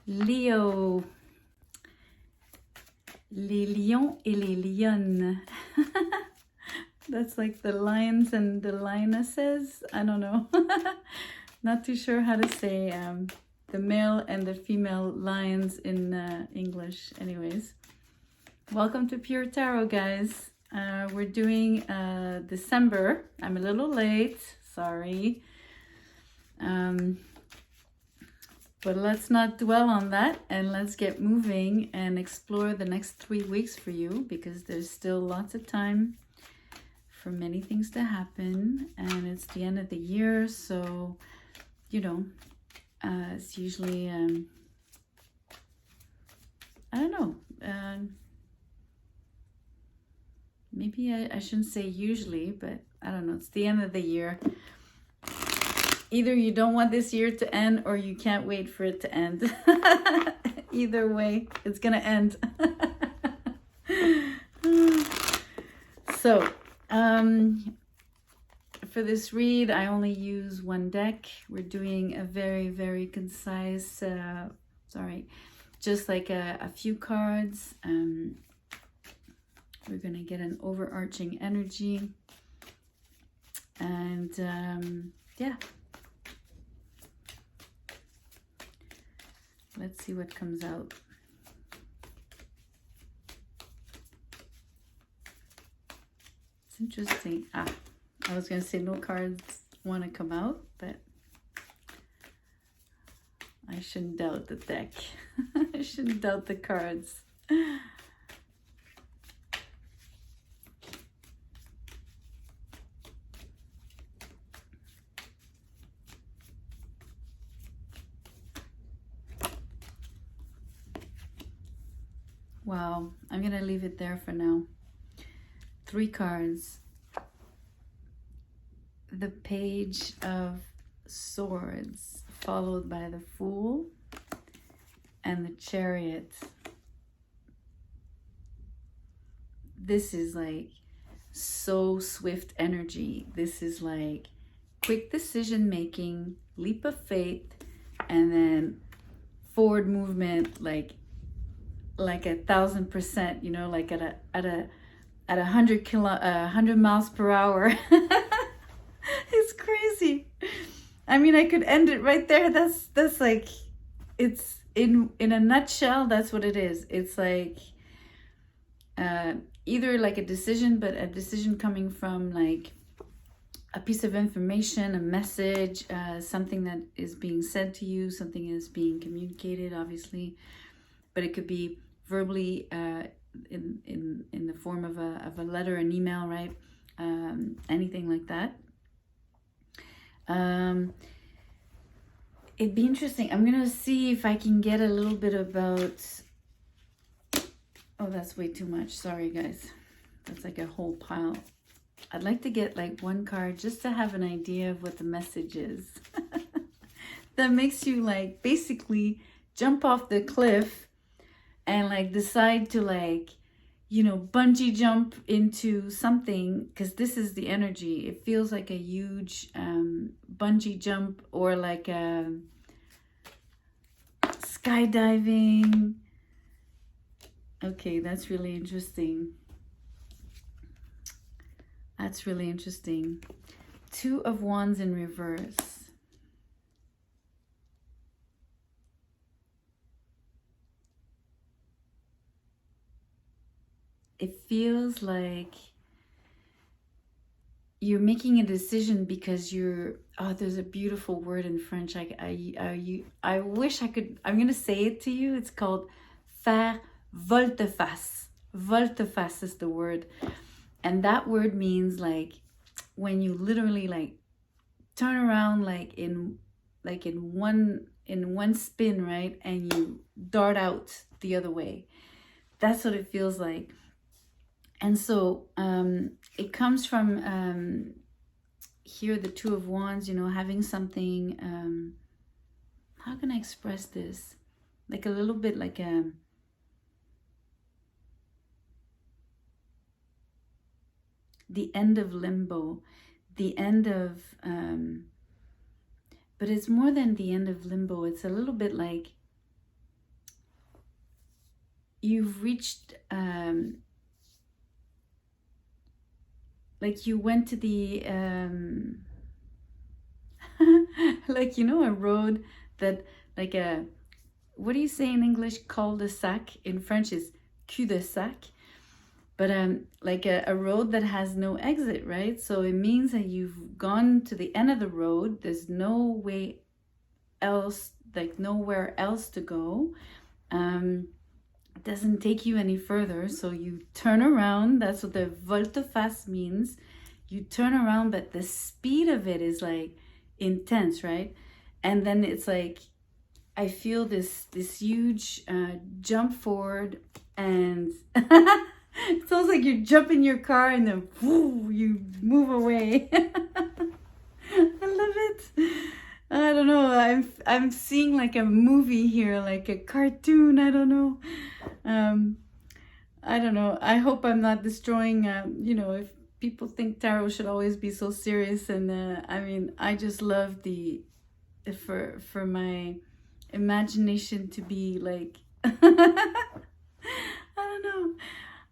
Leo. Les lions et les lionnes. That's like the lions and the lionesses. I don't know. Not too sure how to say the male and the female lions in English. Anyways, welcome to Pure Tarot, guys. We're doing December. I'm a little late. Sorry. But let's not dwell on that and let's get moving and explore the next 3 weeks for you, because there's still lots of time for many things to happen, and it's the end of the year, so you know, it's usually I don't know, maybe I shouldn't say usually, but I don't know, it's the end of the year. Either you don't want this year to end or you can't wait for it to end. Either way, it's gonna end. So, for this read, I only use one deck. We're doing a very, very concise, just like a few cards. We're gonna get an overarching energy. And yeah. Let's see what comes out. It's interesting. I was going to say no cards want to come out, but I shouldn't doubt the deck. I shouldn't doubt the cards. Wow, I'm gonna leave it there for now. 3 cards. The Page of Swords, followed by the Fool and the Chariot. This is like so swift energy. This is like quick decision making, leap of faith, and then forward movement, like 1,000%, you know, like at a 100 miles per hour. It's crazy. I mean, I could end it right there. That's like, it's in a nutshell, that's what it is. It's like either like a decision, but a decision coming from like a piece of information, a message, something that is being said to you, something is being communicated, obviously, but it could be verbally in the form of a letter, an email, right? Anything like that. It'd be interesting. I'm gonna see if I can get a little bit about, oh, that's way too much, sorry guys, that's like a whole pile. I'd like to get like one card just to have an idea of what the message is. That makes you like basically jump off the cliff and like decide to like, you know, bungee jump into something, because this is the energy. It feels like a huge bungee jump, or like a skydiving. Okay, that's really interesting. That's really interesting. 2 of Wands in reverse. It feels like you're making a decision because you're, oh, there's a beautiful word in French. I wish I could, I'm going to say it to you. It's called faire volte-face. Volte-face is the word. And that word means like when you literally like turn around like in one spin, right? And you dart out the other way. That's what it feels like. And so it comes from here, the 2 of Wands, you know, having something, how can I express this? Like a little bit like the end of limbo, the end of, but it's more than the end of limbo. It's a little bit like you've reached, like you went to the, like, you know, a road that, like a, what do you say in English? Cul-de-sac. In French is cul-de-sac. But like a road that has no exit, right? So it means that you've gone to the end of the road. There's no way else, like nowhere else to go. It doesn't take you any further. So you turn around. That's what the volte-face means. You turn around, but the speed of it is like intense, right? And then it's like, I feel this huge jump forward, and it's almost like you jump in your car and then whoo, you move away. I love it. I don't know. I'm seeing like a movie here, like a cartoon. I don't know. I don't know. I hope I'm not destroying. You know, if people think tarot should always be so serious, and I mean, I just love the for my imagination to be like. I don't know.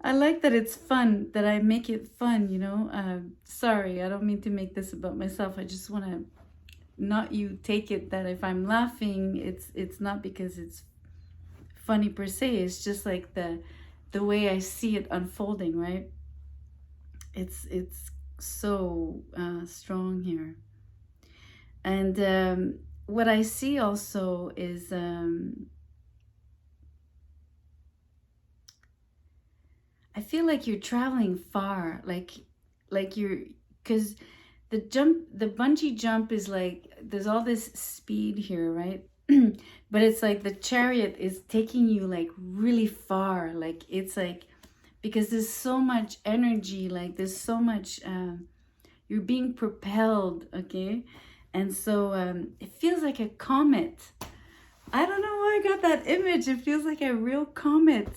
I like that it's fun, that I make it fun, you know. Sorry, I don't mean to make this about myself. I just want to not you take it that if I'm laughing, it's not because it's funny per se. It's just like the way I see it unfolding, right? It's so strong here. And what I see also is I feel like you're traveling far, like you're, because the bungee jump is like, there's all this speed here, right? But it's like the chariot is taking you like really far. Like it's like, because there's so much energy, like there's so much, you're being propelled, okay? And so it feels like a comet. I don't know why I got that image. It feels like a real comet.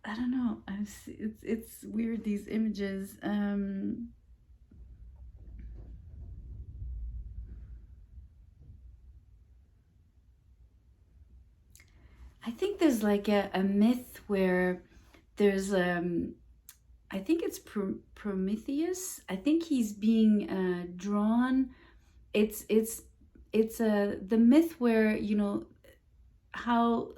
I don't know. It's weird, these images. I think there's like a myth where there's I think it's Prometheus. I think he's being drawn. It's the myth where, you know, how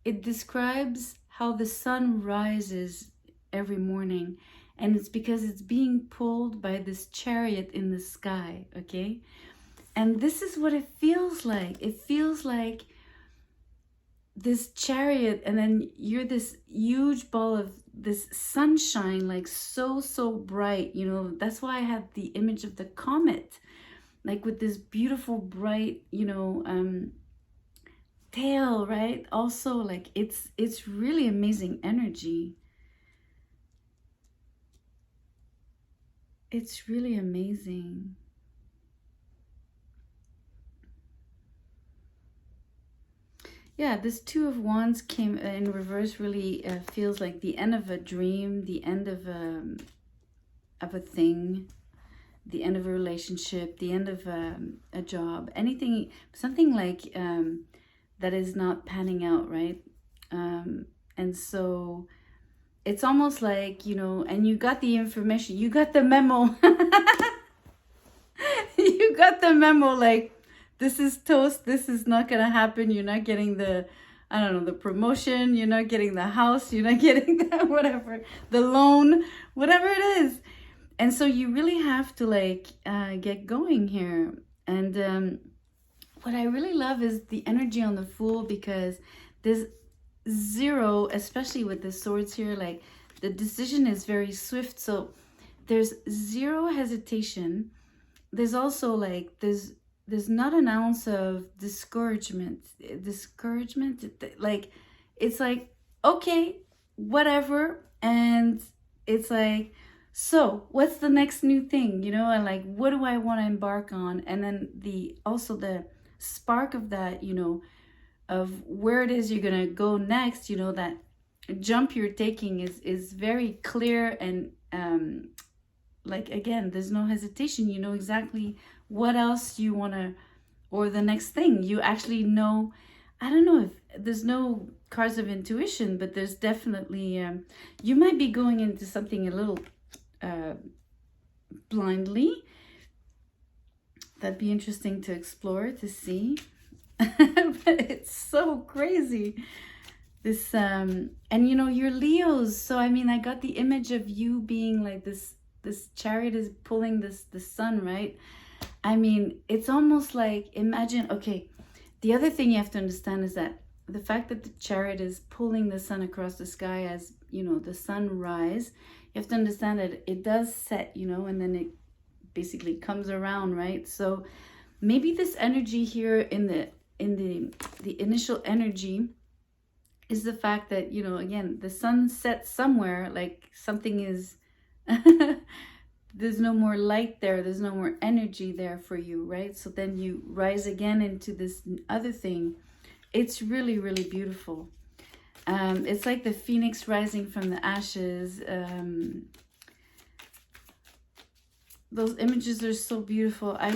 it describes how the sun rises every morning, and it's because it's being pulled by this chariot in the sky, okay? And this is what it feels like. It feels like this chariot, and then you're this huge ball of this sunshine, like so bright, you know. That's why I had the image of the comet, like with this beautiful bright, you know, tail, right? Also, like it's really amazing energy. It's really amazing. Yeah, this Two of Wands came in reverse. Really feels like the end of a dream, the end of a thing, the end of a relationship, the end of a job, anything, something like that is not panning out, right? And so it's almost like, you know, and you got the information, you got the memo. You got the memo, like, this is toast, this is not gonna happen. You're not getting the, I don't know, the promotion, you're not getting the house, you're not getting the whatever, the loan, whatever it is. And so you really have to like get going here. And what I really love is the energy on the Fool, because there's zero, especially with the swords here, like the decision is very swift. So there's zero hesitation. There's also like, there's not an ounce of discouragement, like it's like, okay, whatever. And it's like, so what's the next new thing, you know? And like, what do I want to embark on? And then also the spark of that, you know, of where it is you're gonna go next, you know, that jump you're taking is very clear. And like, again, there's no hesitation. You know exactly what else you want to or the next thing. You actually know, I don't know if there's no cards of intuition, but there's definitely, you might be going into something a little blindly. That'd be interesting to explore, to see. But it's so crazy. This, and you know, you're Leos. So, I mean, I got the image of you being like this chariot is pulling the sun, right? I mean, it's almost like, imagine, okay, the other thing you have to understand is that the fact that the chariot is pulling the sun across the sky as, you know, the sunrise, you have to understand that it does set, you know, and then it basically comes around, right? So maybe this energy here in the initial energy is the fact that, you know, again, the sun sets somewhere, like something is there's no more light there, there's no more energy there for you, right? So then you rise again into this other thing. It's really, really beautiful. It's like the phoenix rising from the ashes. Those images are so beautiful. I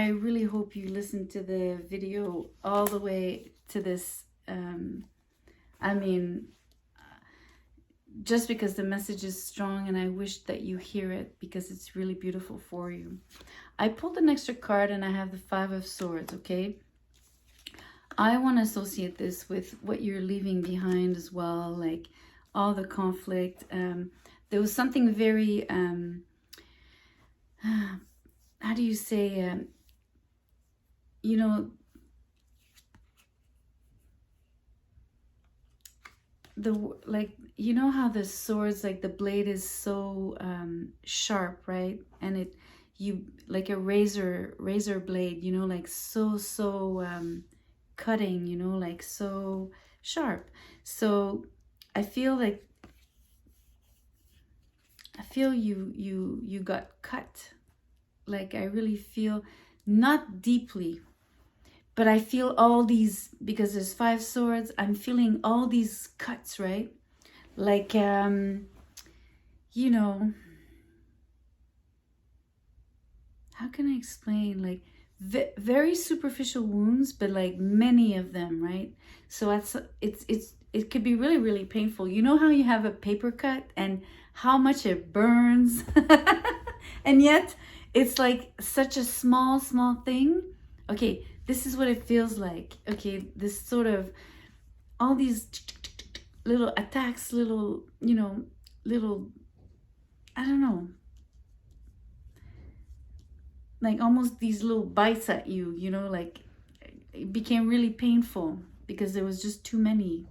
really hope you listen to the video all the way to this. I mean, just because the message is strong, and I wish that you hear it because it's really beautiful for you. I pulled an extra card and I have the Five of Swords, okay? I want to associate this with what you're leaving behind as well, like all the conflict. There was something very, how do you say, you know, like, you know how the swords, like the blade is so sharp, right? And you like a razor blade, you know, like so cutting, you know, like so sharp. So I feel like you got cut. Like, I really feel, not deeply, but I feel all these, because there's 5 swords, I'm feeling all these cuts, right? Like, you know, how can I explain? Like, very superficial wounds, but like many of them, right? So it could be really, really painful. You know how you have a paper cut and how much it burns? And yet, it's like such a small thing. Okay, this is what it feels like. Okay, this sort of, all these little attacks, little, you know, little, I don't know, like almost these little bites at you, you know, like it became really painful because there was just too many.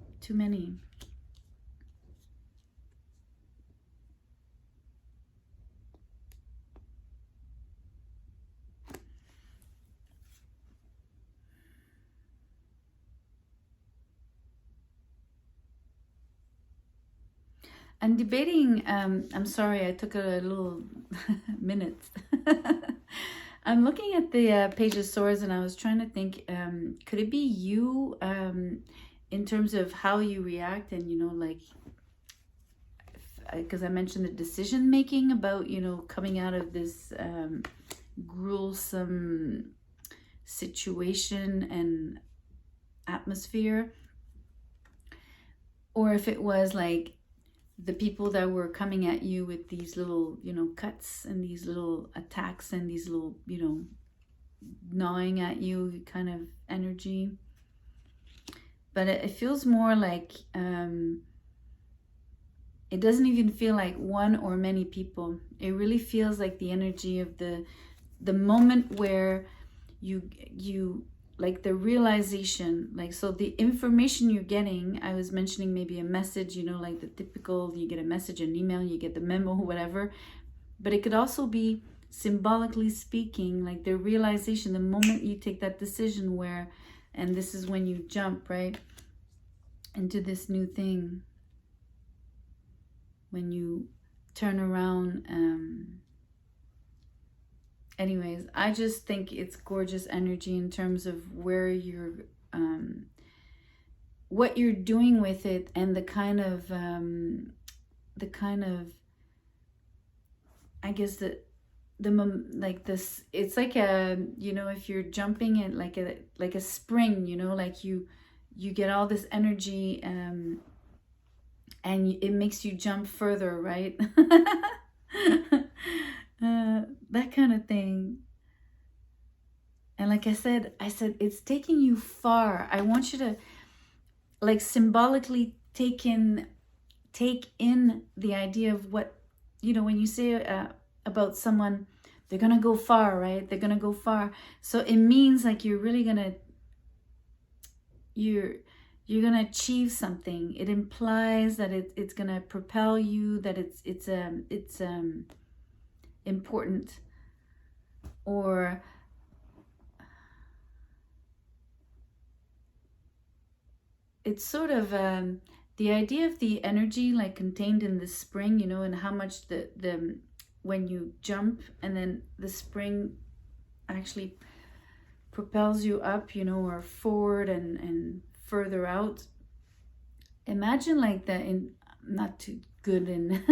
I'm debating, I'm sorry, I took a little minute. I'm looking at the Page of Swords and I was trying to think, could it be you in terms of how you react and, you know, like, because I mentioned the decision making about, you know, coming out of this gruesome situation and atmosphere, or if it was like the people that were coming at you with these little, you know, cuts and these little attacks and these little, you know, gnawing at you kind of energy. But it feels more like, it doesn't even feel like one or many people. It really feels like the energy of the moment where you like the realization, like, so the information you're getting, I was mentioning maybe a message, you know, like the typical, you get a message, an email, you get the memo, whatever, but it could also be symbolically speaking, like the realization, the moment you take that decision where, and this is when you jump, right, into this new thing, when you turn around. Anyways, I just think it's gorgeous energy in terms of where you're, what you're doing with it, and the kind of, I guess that like this, it's like a, you know, if you're jumping in like a spring, you know, like you get all this energy, and it makes you jump further, right? That kind of thing. And like I said it's taking you far. I want you to like symbolically take in the idea of what, you know, when you say about someone, they're gonna go far, right? They're gonna go far. So it means like you're really gonna, you're gonna achieve something. It implies that it's gonna propel you, that it's important, or it's sort of the idea of the energy like contained in the spring, you know, and how much the when you jump and then the spring actually propels you up, you know, or forward and further out. Imagine like that in, not too good in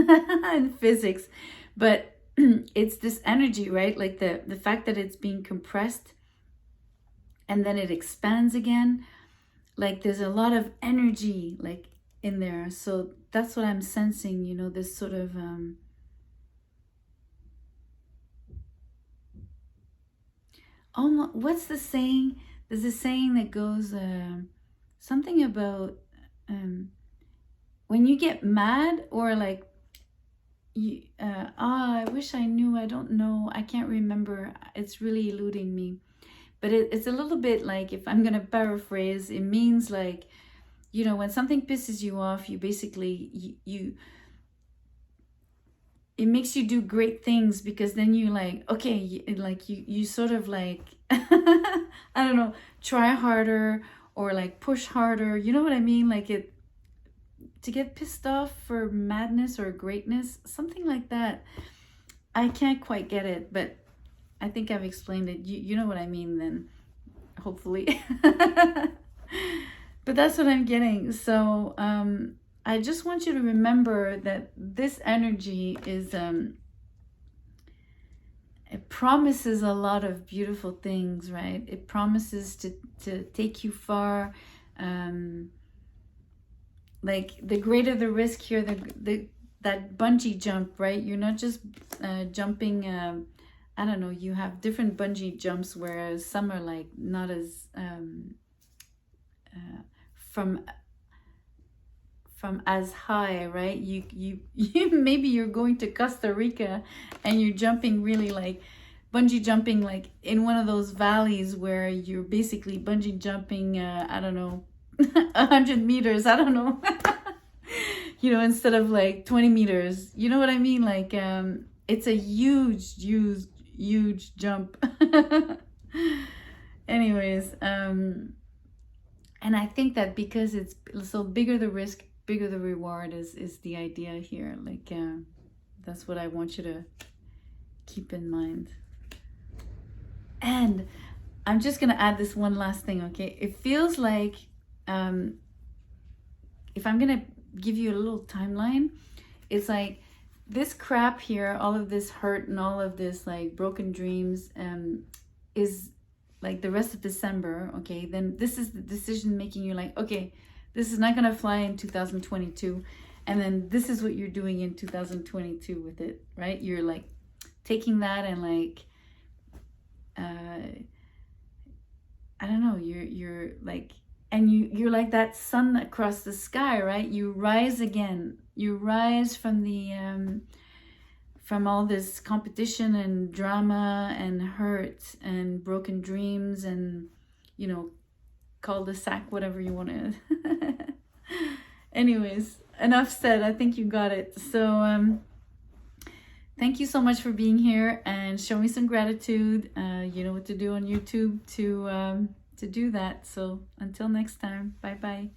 in physics, but it's this energy, right? Like the fact that it's being compressed and then it expands again. Like there's a lot of energy like in there. So that's what I'm sensing, you know, this sort of almost, what's the saying? There's a saying that goes something about when you get mad, or like you I wish I knew, I don't know, I can't remember, it's really eluding me. But it's a little bit like, if I'm gonna paraphrase, it means like, you know, when something pisses you off, you basically it makes you do great things, because then you like, okay, like you sort of like I don't know, try harder or like push harder, you know what I mean? Like it, to get pissed off for madness or greatness, something like that. I can't quite get it, but I think I've explained it. You know what I mean then, hopefully. But that's what I'm getting. So I just want you to remember that this energy is, it promises a lot of beautiful things, right? It promises to take you far. Like the greater the risk here, that bungee jump, right? You're not just jumping, I don't know, you have different bungee jumps, whereas some are like not as from as high, right? You maybe you're going to Costa Rica and you're jumping really like bungee jumping like in one of those valleys where you're basically bungee jumping I don't know 100 meters, I don't know. You know, instead of like 20 meters, you know what I mean? Like it's a huge jump. Anyways, and I think that because it's so bigger the risk, bigger the reward is the idea here. Like that's what I want you to keep in mind. And I'm just gonna add this one last thing, okay? It feels like if I'm gonna give you a little timeline, it's like this crap here, all of this hurt and all of this like broken dreams is like the rest of December, okay? Then this is the decision making. You're like, okay, this is not gonna fly in 2022, and then this is what you're doing in 2022 with it, right? You're like taking that and like I don't know, you're like, and you're like that sun across the sky, right? You rise again. You rise from the from all this competition and drama and hurt and broken dreams and, you know, cul-de-sac, whatever you want to. Anyways, enough said. I think you got it. So thank you so much for being here, and show me some gratitude. You know what to do on YouTube to do that. So until next time, bye bye.